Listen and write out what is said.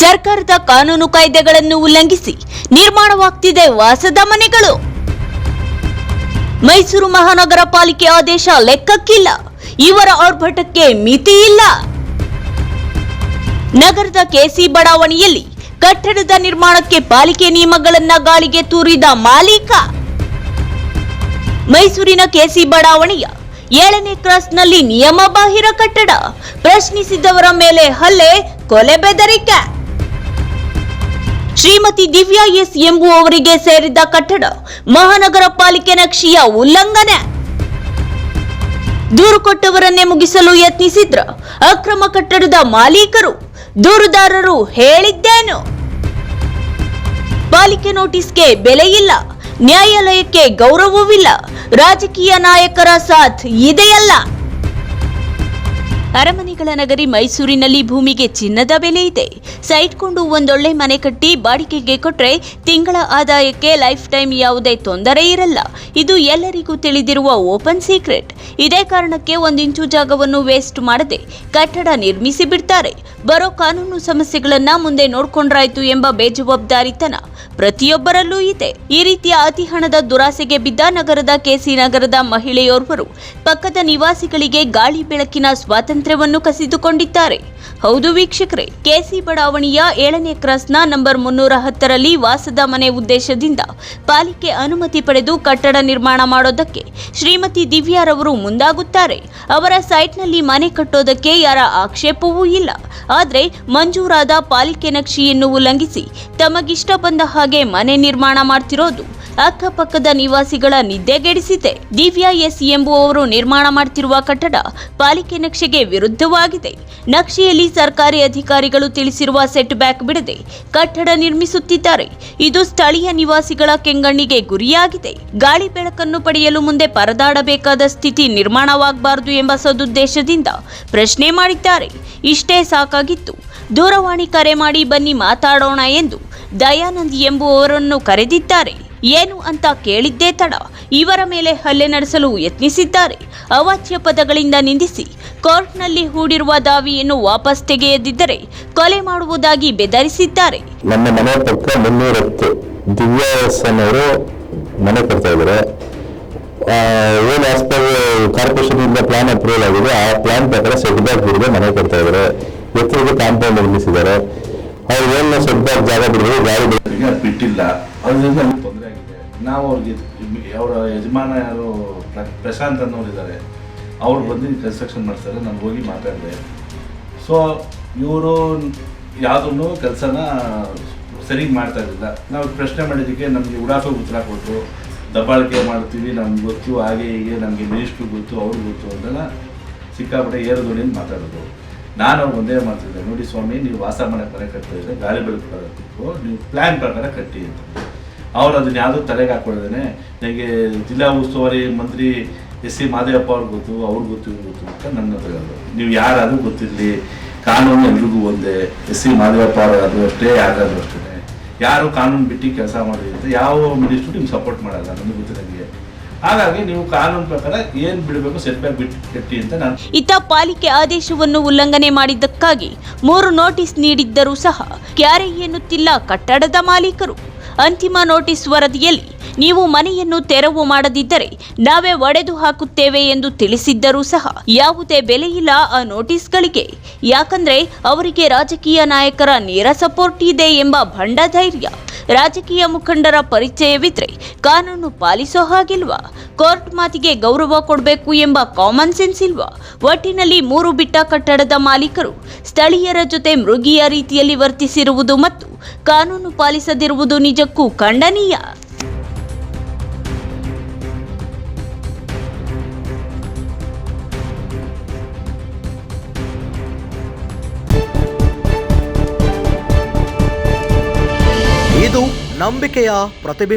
ಸರ್ಕಾರದ ಕಾನೂನು ಕಾಯ್ದೆಗಳನ್ನು ಉಲ್ಲಂಘಿಸಿ ನಿರ್ಮಾಣವಾಗ್ತಿದೆ ವಾಸದ ಮನೆಗಳು. ಮೈಸೂರು ಮಹಾನಗರ ಪಾಲಿಕೆ ಆದೇಶ ಲೆಕ್ಕಕ್ಕಿಲ್ಲ, ಇವರ ಆರ್ಭಟಕ್ಕೆ ಮಿತಿ ಇಲ್ಲ. ನಗರದ ಕೆಸಿ ಬಡಾವಣೆಯಲ್ಲಿ ಕಟ್ಟಡದ ನಿರ್ಮಾಣಕ್ಕೆ ಪಾಲಿಕೆ ನಿಯಮಗಳನ್ನ ಗಾಳಿಗೆ ತೂರಿದ ಮಾಲೀಕ. ಮೈಸೂರಿನ ಕೆಸಿ ಬಡಾವಣೆಯ 7ನೇ ಕ್ರಾಸ್ನಲ್ಲಿ ನಿಯಮ ಬಾಹಿರ ಕಟ್ಟಡ, ಪ್ರಶ್ನಿಸಿದವರ ಮೇಲೆ ಹಲ್ಲೆ, ಕೊಲೆ ಬೆದರಿಕೆ. ಶ್ರೀಮತಿ ದಿವ್ಯಾ ಎಸ್ ಎಂಬುವವರಿಗೆ ಸೇರಿದ ಕಟ್ಟಡ ಮಹಾನಗರ ಪಾಲಿಕೆ ನಕ್ಷೆಯ ಉಲ್ಲಂಘನೆ. ದೂರು ಕೊಟ್ಟವರನ್ನೇ ಮುಗಿಸಲು ಯತ್ನಿಸಿದ್ರ ಅಕ್ರಮ ಕಟ್ಟಡದ ಮಾಲೀಕರು. ದೂರುದಾರರು ಹೇಳಿದ್ದೇನು? ಪಾಲಿಕೆ ನೋಟಿಸ್ಗೆ ಬೆಲೆ ಇಲ್ಲ, ನ್ಯಾಯಾಲಯಕ್ಕೆ ಗೌರವವಿಲ್ಲ, ರಾಜಕೀಯ ನಾಯಕರ ಸಾಥ್ ಇದೆಯಲ್ಲ. ಅರಮನೆಗಳ ನಗರಿ ಮೈಸೂರಿನಲ್ಲಿ ಭೂಮಿಗೆ ಚಿನ್ನದ ಬೆಲೆ ಇದೆ. ಸೈಟ್ ಕೊಂಡು ಒಂದೊಳ್ಳೆ ಮನೆ ಕಟ್ಟಿ ಬಾಡಿಗೆಗೆ ಕೊಟ್ರೆ ತಿಂಗಳ ಆದಾಯಕ್ಕೆ ಲೈಫ್ ಟೈಮ್ ಯಾವುದೇ ತೊಂದರೆ ಇರಲ್ಲ. ಇದು ಎಲ್ಲರಿಗೂ ತಿಳಿದಿರುವ ಓಪನ್ ಸೀಕ್ರೆಟ್. ಇದೇ ಕಾರಣಕ್ಕೆ 1 ಇಂಚು ಜಾಗವನ್ನು ವೇಸ್ಟ್ ಮಾಡದೆ ಕಟ್ಟಡ ನಿರ್ಮಿಸಿ ಬಿಡ್ತಾರೆ. ಬರೋ ಕಾನೂನು ಸಮಸ್ಯೆಗಳನ್ನ ಮುಂದೆ ನೋಡ್ಕೊಂಡ್ರಾಯ್ತು ಎಂಬ ಬೇಜವಾಬ್ದಾರಿತನ ಪ್ರತಿಯೊಬ್ಬರಲ್ಲೂ ಇದೆ. ಈ ರೀತಿಯ ಅತಿ ಹಣದ ದುರಾಸೆಗೆ ಬಿದ್ದ ನಗರದ ಕೆಸಿ ನಗರದ ಮಹಿಳೆಯೋರ್ವರು ಪಕ್ಕದ ನಿವಾಸಿಗಳಿಗೆ ಗಾಳಿ ಬೆಳಕಿನ ಸ್ವಾತಂತ್ರ್ಯವನ್ನು ಕಸಿದುಕೊಂಡಿದ್ದಾರೆ. ಹೌದು ವೀಕ್ಷಕರೇ, ಕೆಸಿ ಬಡಾವಣೆಯ 7ನೇ ಕ್ರಾಸ್ನ ನಂಬರ್ 310ರಲ್ಲಿ ವಾಸದ ಮನೆ ಉದ್ದೇಶದಿಂದ ಪಾಲಿಕೆ ಅನುಮತಿ ಪಡೆದು ಕಟ್ಟಡ ನಿರ್ಮಾಣ ಮಾಡೋದಕ್ಕೆ ಶ್ರೀಮತಿ ದಿವ್ಯಾರವರು ಮುಂದಾಗುತ್ತಾರೆ. ಅವರ ಸೈಟ್ನಲ್ಲಿ ಮನೆ ಕಟ್ಟೋದಕ್ಕೆ ಯಾರ ಆಕ್ಷೇಪವೂ ಇಲ್ಲ. ಆದರೆ ಮಂಜೂರಾದ ಪಾಲಿಕೆ ನಕ್ಷೆಯನ್ನು ಉಲ್ಲಂಘಿಸಿ ತಮಗಿಷ್ಟ ಬಂದ ಹಾಗೆ ಮನೆ ನಿರ್ಮಾಣ ಮಾಡ್ತಿರೋದು ಅಕ್ಕಪಕ್ಕದ ನಿವಾಸಿಗಳ ನಿದ್ದೆಗೆಡಿಸಿದೆ. ದಿವ್ಯಾ ಎಸ್ ಎಂಬುವವರು ನಿರ್ಮಾಣ ಮಾಡ್ತಿರುವ ಕಟ್ಟಡ ಪಾಲಿಕೆ ನಕ್ಷೆಗೆ ವಿರುದ್ಧವಾಗಿದೆ. ನಕ್ಷೆಯಲ್ಲಿ ಸರ್ಕಾರಿ ಅಧಿಕಾರಿಗಳು ತಿಳಿಸಿರುವ ಸೆಟ್ ಬ್ಯಾಕ್ ಬಿಡದೆ ಕಟ್ಟಡ ನಿರ್ಮಿಸುತ್ತಿದ್ದಾರೆ. ಇದು ಸ್ಥಳೀಯ ನಿವಾಸಿಗಳ ಕೆಂಗಣ್ಣಿಗೆ ಗುರಿಯಾಗಿದೆ. ಗಾಳಿ ಬೆಳಕನ್ನು ಪಡೆಯಲು ಮುಂದೆ ಪರದಾಡಬೇಕಾದ ಸ್ಥಿತಿ ನಿರ್ಮಾಣವಾಗಬಾರದು ಎಂಬ ಸದುದ್ದೇಶದಿಂದ ಪ್ರಶ್ನೆ ಮಾಡಿದ್ದಾರೆ. ಇಷ್ಟೇ ಸಾಕಾಗಿತ್ತು. ದೂರವಾಣಿ ಕರೆ ಮಾಡಿ ಬನ್ನಿ ಮಾತಾಡೋಣ ಎಂದು ದಯಾನಂದ್ ಎಂಬುವವರನ್ನು ಕರೆದಿದ್ದಾರೆ. ಏನು ಅಂತ ಕೇಳಿದ್ದೇ ತಡ ಇವರ ಮೇಲೆ ಹಲ್ಲೆ ನಡೆಸಲು ಯತ್ನಿಸಿದ್ದಾರೆ. ಅವಾಚ್ಯ ಪದಗಳಿಂದ ನಿಂದಿಸಿ ಕೋರ್ಟ್ನಲ್ಲಿ ಹೂಡಿರುವ ದಾವಿಯನ್ನು ವಾಪಸ್ ತೆಗೆಯದಿದ್ದರೆ ಕೊಲೆ ಮಾಡುವುದಾಗಿ ಬೆದರಿಸಿದ್ದಾರೆ. ನಮ್ಮ ಮನೆ ಪಕ್ಕ 310 ದಿವ್ಯಾ ಎಸ್ ಅವರು ಮನೆ ಕಟ್ತಾ ಇದ್ದಾರೆ. ಏನು ಆಸ್ ಪರ್ ಕಾರ್ಪೊರೇಷನ್ ಇಂದ ಪ್ಲಾನ್ ಅಪ್ರೂವಲ್ ಆಗಿದೆ. ಆ ಪ್ಲಾನ್ ಪ್ರಕಾರ ಸೆಟ್ ಬ್ಯಾಕ್ ಬಿಡದೆ ಮನೆ ಕಟ್ತಾ ಇದ್ದಾರೆ. ಎತ್ತರದ ಕಾಂಪೌಂಡ್ ನಿರ್ಮಿಸಿದ್ದಾರೆ. ಅವ್ರು ಏನು ಸೆಟ್ ಬ್ಯಾಕ್ ಜಾಗ ಬಿಡೋದು ಗಾಳಿ ಬಿಟ್ಟಿಲ್ಲ, ಅದರಿಂದ ತೊಂದರೆ ಆಗಿದೆ. ನಾವು ಅವ್ರಿಗೆ ಅವರ ಯಜಮಾನ ಯಾರು ಪ್ರಶಾಂತ್ ಅನ್ನೋರಿದ್ದಾರೆ, ಅವ್ರು ಬಂದು ಕನ್ಸ್ಟ್ರಕ್ಷನ್ ಮಾಡ್ತಾರೆ. ನಾನು ಹೋಗಿ ಮಾತಾಡಿದೆ. ಸೊ ಇವರು ಯಾವುದನ್ನು ಕೆಲಸನ ಸರಿಗೆ ಮಾಡ್ತಾ ಇರಲಿಲ್ಲ. ನಾವು ಪ್ರಶ್ನೆ ಮಾಡಿದ್ದಕ್ಕೆ ನಮಗೆ ಉಡಾಫೆ ಉತ್ತರ ಕೊಟ್ಟರು. ದಬ್ಬಾಳಿಕೆ ಮಾಡ್ತೀವಿ, ನಮ್ಗೆ ಗೊತ್ತು, ಹಾಗೆ ಹೀಗೆ, ನಮಗೆ ಮಿನಿಸ್ಟ್ರು ಗೊತ್ತು, ಅವ್ರಿಗೆ ಗೊತ್ತು ಅಂತೆಲ್ಲ ಸಿಕ್ಕಾಪಟ್ಟೆ ಏರುದೋಣಿಂದ ಮಾತಾಡೋದು. ನಾನು ಅವ್ರು ಒಂದೇ ಮಾಡ್ತಿದ್ದೆ, ನೋಡಿ ಸ್ವಾಮಿ, ನೀವು ವಾಸ ಮಾಡಕ್ಕೆ ಮನೆ ಕಟ್ತಾ ಇದ್ರೆ ಗಾಳಿ ಬೆಳಕು ಬರೋದಕ್ಕೂ ನೀವು ಪ್ಲ್ಯಾನ್ ಪ್ರಕಾರ ಕಟ್ಟಿ ಅಂತ. ಅವ್ರು ಅದನ್ನ ಯಾವುದೂ ತಲೆಗೆ ಹಾಕ್ಕೊಳ್ದೇನೆ ನನಗೆ ಜಿಲ್ಲಾ ಉಸ್ತುವಾರಿ ಮಂತ್ರಿ ಎಸ್ ಸಿ ಮಾದೇವಪ್ಪ ಅವ್ರಿಗೆ ಗೊತ್ತು, ಅವ್ರಿಗೆ ಗೊತ್ತು, ಇವ್ರಿಗೆ ಗೊತ್ತು ಅಂತ ನನ್ನ ಹತ್ರ ಹೇಳಿದ್ರು. ನೀವು ಯಾರಾದರೂ ಗೊತ್ತಿರಲಿ, ಕಾನೂನು ಎಲ್ರಿಗೂ ಒಂದೇ. ಎಸ್ ಸಿ ಮಾದೇವಪ್ಪ ಅದು ಅಷ್ಟೇ, ಯಾರಾದರೂ ಅಷ್ಟೇ. ಯಾರು ಕಾನೂನು ಬಿಟ್ಟು ಕೆಲಸ ಮಾಡಿದೆ ಅಂತ ಯಾವ ಮಿನಿಸ್ಟ್ರು ನಿಮ್ಗೆ ಸಪೋರ್ಟ್ ಮಾಡಲ್ಲ, ನಮಗೆ ಗೊತ್ತಿರಂಗೆ. ಹಾಗಾಗಿ ನೀವು ಕಾನೂನು ಪ್ರಕಾರ ಏನ್ ಬಿಡಬೇಕು ಸೆಟ್ ಬ್ಯಾಕ್ ಬಿಟ್ಟು ಕಟ್ಟಿ ಅಂತ ನಾನು. ಇತ್ತ ಪಾಲಿಕೆ ಆದೇಶವನ್ನು ಉಲ್ಲಂಘನೆ ಮಾಡಿದ್ದಕ್ಕಾಗಿ 3 ನೋಟಿಸ್ ನೀಡಿದ್ದರೂ ಸಹ ಕ್ಯಾರೆ ಎನ್ನುತ್ತಿಲ್ಲ ಕಟ್ಟಡದ ಮಾಲೀಕರು. ಅಂತಿಮ ನೋಟಿಸ್ ವರದಿಯಲ್ಲಿ ನೀವು ಮನೆಯನ್ನು ತೆರವು ಮಾಡದಿದ್ದರೆ ನಾವೇ ಒಡೆದು ಹಾಕುತ್ತೇವೆ ಎಂದು ತಿಳಿಸಿದ್ದರೂ ಸಹ ಯಾವುದೇ ಬೆಲೆ ಇಲ್ಲ ಆ ನೋಟಿಸ್ಗಳಿಗೆ. ಯಾಕಂದ್ರೆ ಅವರಿಗೆ ರಾಜಕೀಯ ನಾಯಕರ ನೇರ ಸಪೋರ್ಟ್ ಇದೆ ಎಂಬ ಭಂಡ ಧೈರ್ಯ. ರಾಜಕೀಯ ಮುಖಂಡರ ಪರಿಚಯವಿದ್ರೆ ಕಾನೂನು ಪಾಲಿಸೋ ಹಾಗಿಲ್ವಾ? ಕೋರ್ಟ್ ಮಾತಿಗೆ ಗೌರವ ಕೊಡಬೇಕು ಎಂಬ ಕಾಮನ್ ಸೆನ್ಸ್ ಇಲ್ವಾ? ಒಟ್ಟಿನಲ್ಲಿ 3 ಬಿಟ್ಟ ಕಟ್ಟಡದ ಮಾಲೀಕರು ಸ್ಥಳೀಯರ ಜೊತೆ ಮೃಗೀಯ ರೀತಿಯಲ್ಲಿ ವರ್ತಿಸಿರುವುದು ಮತ್ತು ಕಾನೂನು ಪಾಲಿಸದಿರುವುದು ನಿಜಕ್ಕೂ ಖಂಡನೀಯ. ಇದು ನಂಬಿಕೆಯ ಪ್ರತಿಬಿಂಬ.